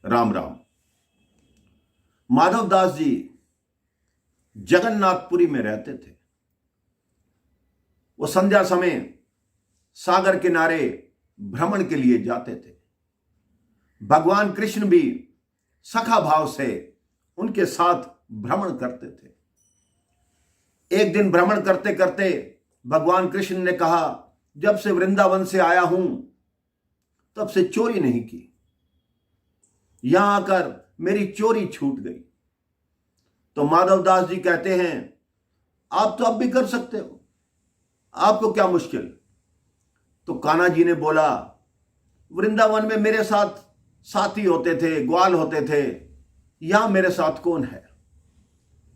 राम राम। माधवदास जी जगन्नाथपुरी में रहते थे। वो संध्या समय सागर किनारे भ्रमण के लिए जाते थे। भगवान कृष्ण भी सखा भाव से उनके साथ भ्रमण करते थे। एक दिन भ्रमण करते करते भगवान कृष्ण ने कहा, जब से वृंदावन से आया हूं तब से चोरी नहीं की, यहां आकर मेरी चोरी छूट गई। तो माधवदास जी कहते हैं, आप तो अब भी कर सकते हो, आपको क्या मुश्किल। तो कान्हा जी ने बोला, वृंदावन में मेरे साथ साथी होते थे, ग्वाल होते थे, यहां मेरे साथ कौन है।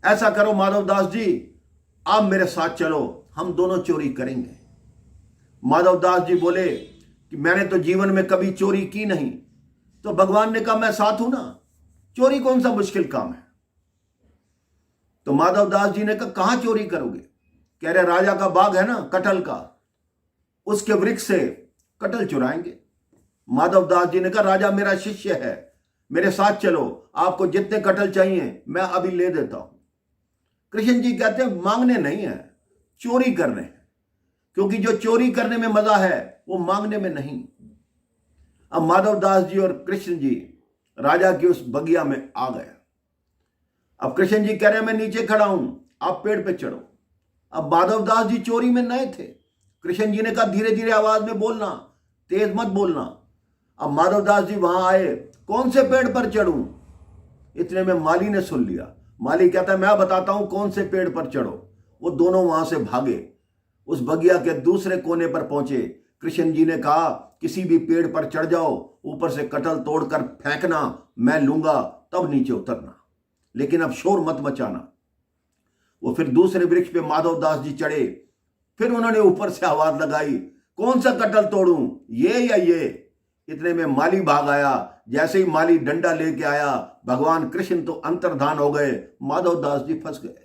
ऐसा करो माधवदास जी, आप मेरे साथ चलो, हम दोनों चोरी करेंगे। माधवदास जी बोले कि मैंने तो जीवन में कभी चोरी की नहीं। तो भगवान ने कहा, मैं साथ हूं ना, चोरी कौन सा मुश्किल काम है। तो माधवदास जी ने कहा, कहां चोरी करोगे। कह रहे, राजा का बाग है ना कटहल का, उसके वृक्ष से कटहल चुराएंगे। माधवदास जी ने कहा, राजा मेरा शिष्य है, मेरे साथ चलो, आपको जितने कटहल चाहिए मैं अभी ले देता हूं। कृष्ण जी कहते हैं, मांगने नहीं है, चोरी करने हैं, क्योंकि जो चोरी करने में मजा है वो मांगने में नहीं। अब माधवदास जी और कृष्ण जी राजा की उस बगिया में आ गए। अब कृष्ण जी कह रहे हैं, मैं नीचे खड़ा हूं, आप पेड़ पे चढ़ो। अब माधवदास जी चोरी में नए थे। कृष्ण जी ने कहा, धीरे धीरे आवाज में बोलना, तेज मत बोलना। अब माधवदास जी वहां आए, कौन से पेड़ पर चढ़ूं। इतने में माली ने सुन लिया। माली कहता है, मैं बताता हूं कौन से पेड़ पर चढ़ो। वो दोनों वहां से भागे, उस बगिया के दूसरे कोने पर पहुंचे। कृष्ण जी ने कहा, किसी भी पेड़ पर चढ़ जाओ, ऊपर से कटहल तोड़कर फेंकना, मैं लूंगा, तब नीचे उतरना, लेकिन अब शोर मत मचाना। वो फिर दूसरे वृक्ष पे माधवदास जी चढ़े। फिर उन्होंने ऊपर से आवाज लगाई, कौन सा कटहल तोड़ूं, ये या ये। इतने में माली भाग आया। जैसे ही माली डंडा लेके आया, भगवान कृष्ण तो अंतर्धान हो गए, माधवदास जी फंस गए।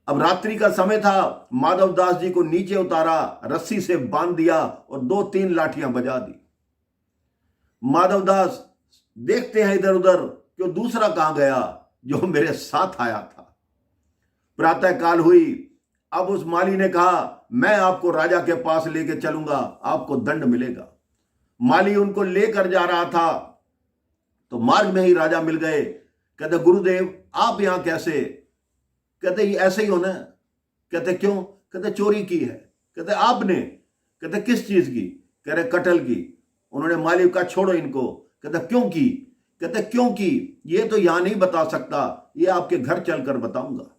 अब रात्रि का समय था। माधवदास जी को नीचे उतारा, रस्सी से बांध दिया और 2-3 लाठियां बजा दी। माधवदास देखते हैं इधर उधर कि वो दूसरा कहां गया जो मेरे साथ आया था। प्रातः काल हुई। अब उस माली ने कहा, मैं आपको राजा के पास लेके चलूंगा, आपको दंड मिलेगा। माली उनको लेकर जा रहा था तो मार्ग में ही राजा मिल गए। कहते, गुरुदेव आप यहां कैसे। कहते, ऐसे ही होना। कहते, क्यों। कहते, चोरी की है। कहते, आपने। कहते, किस चीज की। कह रहे, कटहल की। उन्होंने माली का, छोड़ो इनको। कहते, क्यों की। कहते, क्यों की ये तो यहां नहीं बता सकता, ये आपके घर चलकर बताऊंगा।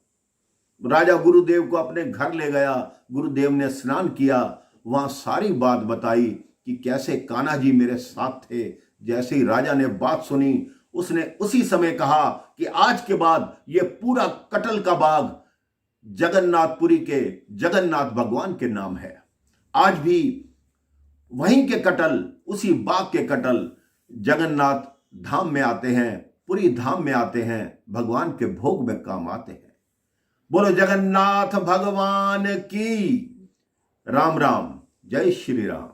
राजा गुरुदेव को अपने घर ले गया। गुरुदेव ने स्नान किया, वहां सारी बात बताई कि कैसे कान्हा जी मेरे साथ थे। जैसे ही राजा ने बात सुनी, उसने उसी समय कहा कि आज के बाद ये पूरा कटहल का बाग जगन्नाथपुरी के जगन्नाथ भगवान के नाम है। आज भी वहीं के कटहल, उसी बाग के कटहल जगन्नाथ धाम में आते हैं, पुरी धाम में आते हैं, भगवान के भोग में काम आते हैं। बोलो जगन्नाथ भगवान की। राम राम। जय श्री राम।